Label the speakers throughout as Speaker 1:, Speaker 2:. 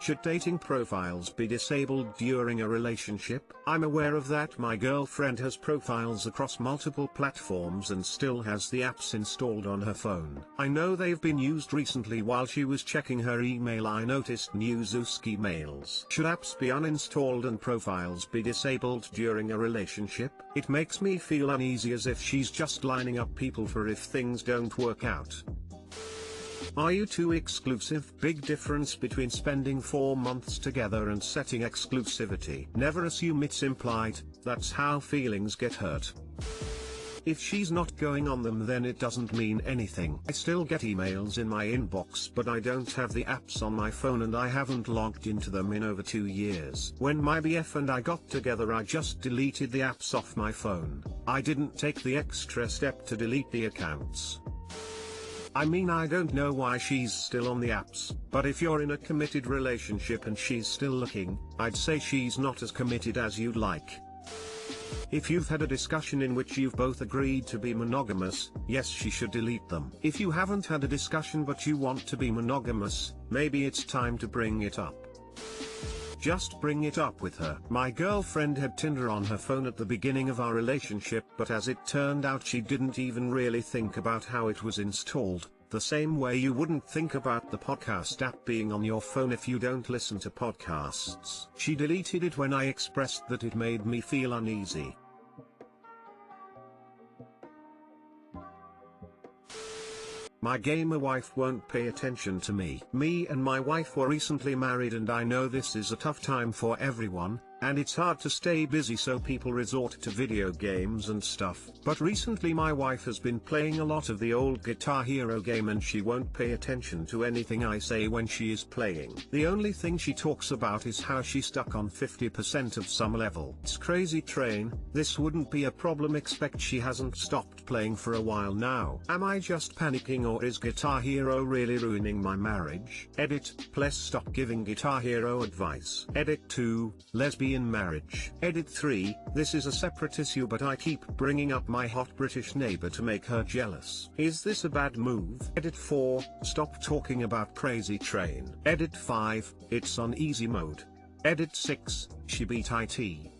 Speaker 1: Should dating profiles be disabled during a relationship? I'm aware of that. My girlfriend has profiles across multiple platforms and still has the apps installed on her phone. I know they've been used recently. While she was checking her email, I noticed new Zuski mails. Should apps be uninstalled and profiles be disabled during a relationship? It makes me feel uneasy, as if she's just lining up people for if things don't work out. Are you too exclusive? Big difference between spending 4 months together and setting exclusivity. Never assume it's implied. That's how feelings get hurt. If she's not going on them, then it doesn't mean anything. I still get emails in my inbox, but I don't have the apps on my phone and I haven't logged into them in over 2 years. When my BF and I got together, I just deleted the apps off my phone. I didn't take the extra step to delete the accounts. I mean, I don't know why she's still on the apps, but if you're in a committed relationship and she's still looking, I'd say she's not as committed as you'd like. If you've had a discussion in which you've both agreed to be monogamous, yes, she should delete them. If you haven't had a discussion but you want to be monogamous, maybe it's time to bring it up. Just bring it up with her. My girlfriend had Tinder on her phone at the beginning of our relationship, but as it turned out, she didn't even really think about how it was installed, the same way you wouldn't think about the podcast app being on your phone if you don't listen to podcasts. She deleted it when I expressed that it made me feel uneasy. My gamer wife won't pay attention to me. Me and my wife were recently married, and I know this is a tough time for everyone, and it's hard to stay busy, so people resort to video games and stuff. But recently my wife has been playing a lot of the old Guitar Hero game, and she won't pay attention to anything I say when she is playing. The only thing she talks about is how she's stuck on 50% of some level. It's Crazy Train. This wouldn't be a problem, expect she hasn't stopped playing for a while now. Am I just panicking, or is Guitar Hero really ruining my marriage? Edit, please stop giving Guitar Hero advice. Edit 2, lesbian marriage. Edit 3, this is a separate issue, but I keep bringing up my hot British neighbor to make her jealous. Is this a bad move? Edit 4, stop talking about Crazy Train. Edit 5, it's on easy mode. Edit 6, she beat IT.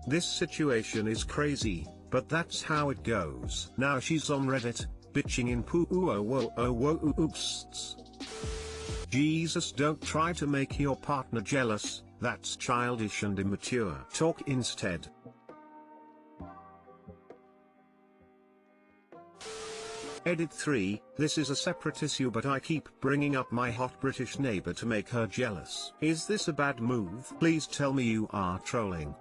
Speaker 1: This situation is crazy, but that's how it goes. Now she's on Reddit, bitching in poo oh whoa oh whoa oops. Jesus, don't try to make your partner jealous. That's childish and immature. Talk instead. Edit 3, this is a separate issue, but I keep bringing up my hot British neighbor to make her jealous. Is this a bad move? Please tell me you are trolling.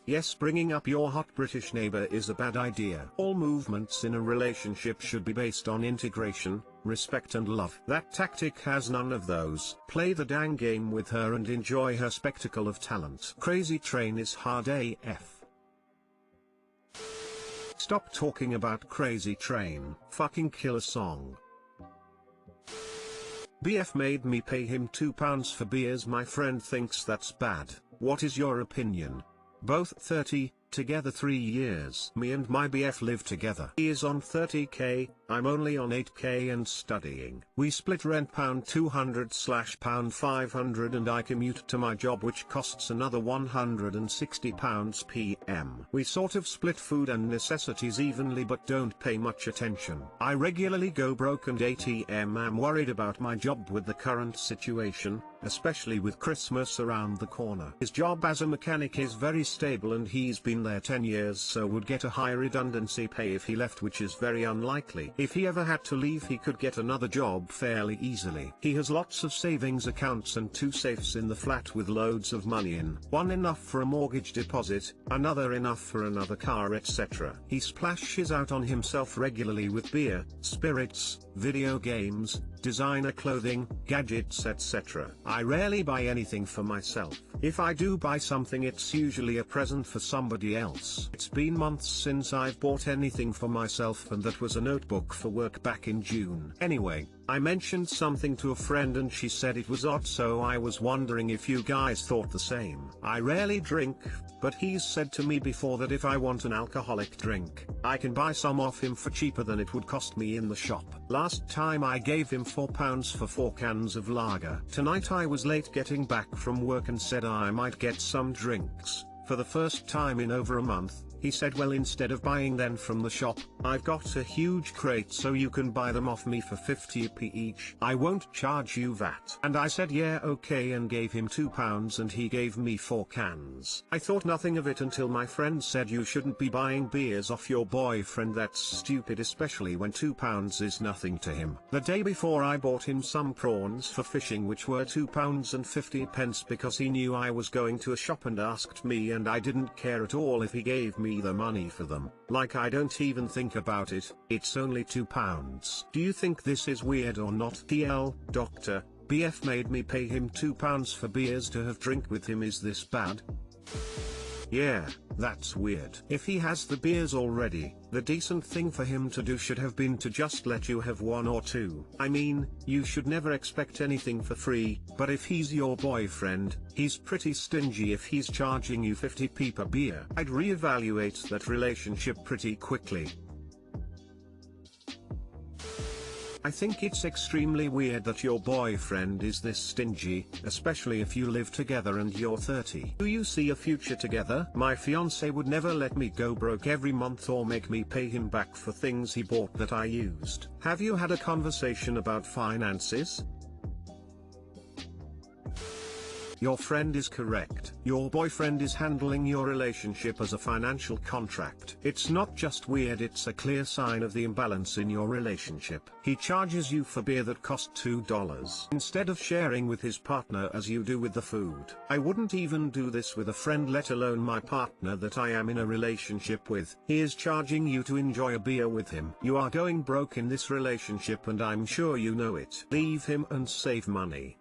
Speaker 1: Yes, bringing up your hot British neighbor is a bad idea. All movements in a relationship should be based on integration, respect and love. That tactic has none of those. Play the dang game with her and enjoy her spectacle of talent. Crazy Train is hard AF. Stop talking about Crazy Train. Fucking kill a song. BF made me pay him £2 for beers. My friend thinks that's bad. What is your opinion? Both 30, together 3 years. Me and my BF live together. He is on 30k, I'm only on 8k and studying. We split rent £200/ £500, and I commute to my job, which costs another £160 PM. We sort of split food and necessities evenly but don't pay much attention. I regularly go broke and ATM am worried about my job with the current situation, especially with Christmas around the corner. His job as a mechanic is very stable and he's been there 10 years, so would get a high redundancy pay if he left, which is very unlikely. If he ever had to leave, he could get another job fairly easily. He has lots of savings accounts and 2 safes in the flat with loads of money in. One enough for a mortgage deposit, another enough for another car, etc. He splashes out on himself regularly with beer, spirits, video games, designer clothing, gadgets, etc. I rarely buy anything for myself. If I do buy something, it's usually a present for somebody else. It's been months since I've bought anything for myself, and that was a notebook for work back in June. Anyway, I mentioned something to a friend and she said it was odd, so I was wondering if you guys thought the same. I rarely drink, but he's said to me before that if I want an alcoholic drink, I can buy some off him for cheaper than it would cost me in the shop. Last time I gave him £4 for 4 cans of lager. Tonight I was late getting back from work and said I might get some drinks. For the first time in over a month, he said, well, instead of buying them from the shop, I've got a huge crate so you can buy them off me for 50p each. I won't charge you VAT. And I said yeah okay and gave him £2 and he gave me 4 cans. I thought nothing of it until my friend said you shouldn't be buying beers off your boyfriend, that's stupid, especially when £2 is nothing to him. The day before I bought him some prawns for fishing which were £2.50 because he knew I was going to a shop and asked me and I didn't care at all if he gave me the money for them. Like, I don't even think about it, it's only £2. Do you think this is weird or not? TL, Doctor, BF made me pay him £2 for beers to have drink with him, is this bad? Yeah, that's weird. If he has the beers already, the decent thing for him to do should have been to just let you have 1 or 2. I mean, you should never expect anything for free, but if he's your boyfriend, he's pretty stingy if he's charging you 50p per beer. I'd reevaluate that relationship pretty quickly. I think it's extremely weird that your boyfriend is this stingy, especially if you live together and you're 30. Do you see a future together? My fiance would never let me go broke every month or make me pay him back for things he bought that I used. Have you had a conversation about finances? Your friend is correct. Your boyfriend is handling your relationship as a financial contract. It's not just weird, it's a clear sign of the imbalance in your relationship. He charges you for beer that cost $2 instead of sharing with his partner as you do with the food. I wouldn't even do this with a friend, let alone my partner that I am in a relationship with. He is charging you to enjoy a beer with him. You are going broke in this relationship and I'm sure you know it. Leave him and save money.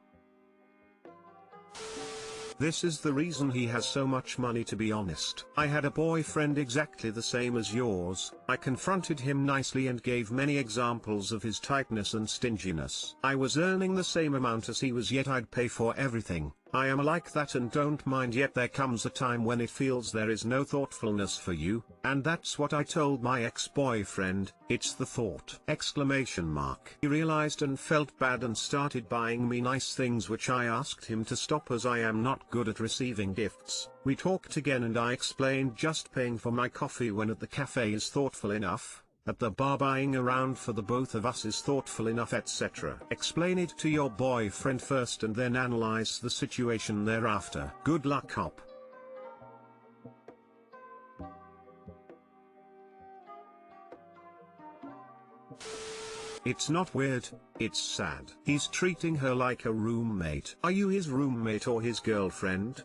Speaker 1: This is the reason he has so much money, to be honest. I had a boyfriend exactly the same as yours. I confronted him nicely and gave many examples of his tightness and stinginess. I was earning the same amount as he was, yet I'd pay for everything. I am like that and don't mind, yet there comes a time when it feels there is no thoughtfulness for you, and that's what I told my ex-boyfriend. It's the thought! Exclamation mark. He realized and felt bad and started buying me nice things, which I asked him to stop as I am not good at receiving gifts. We talked again and I explained just paying for my coffee when at the cafe is thoughtful enough. At the bar buying around for the both of us is thoughtful enough, etc. Explain it to your boyfriend first and then analyze the situation thereafter. Good luck, cop. It's not weird, it's sad. He's treating her like a roommate. Are you his roommate or his girlfriend?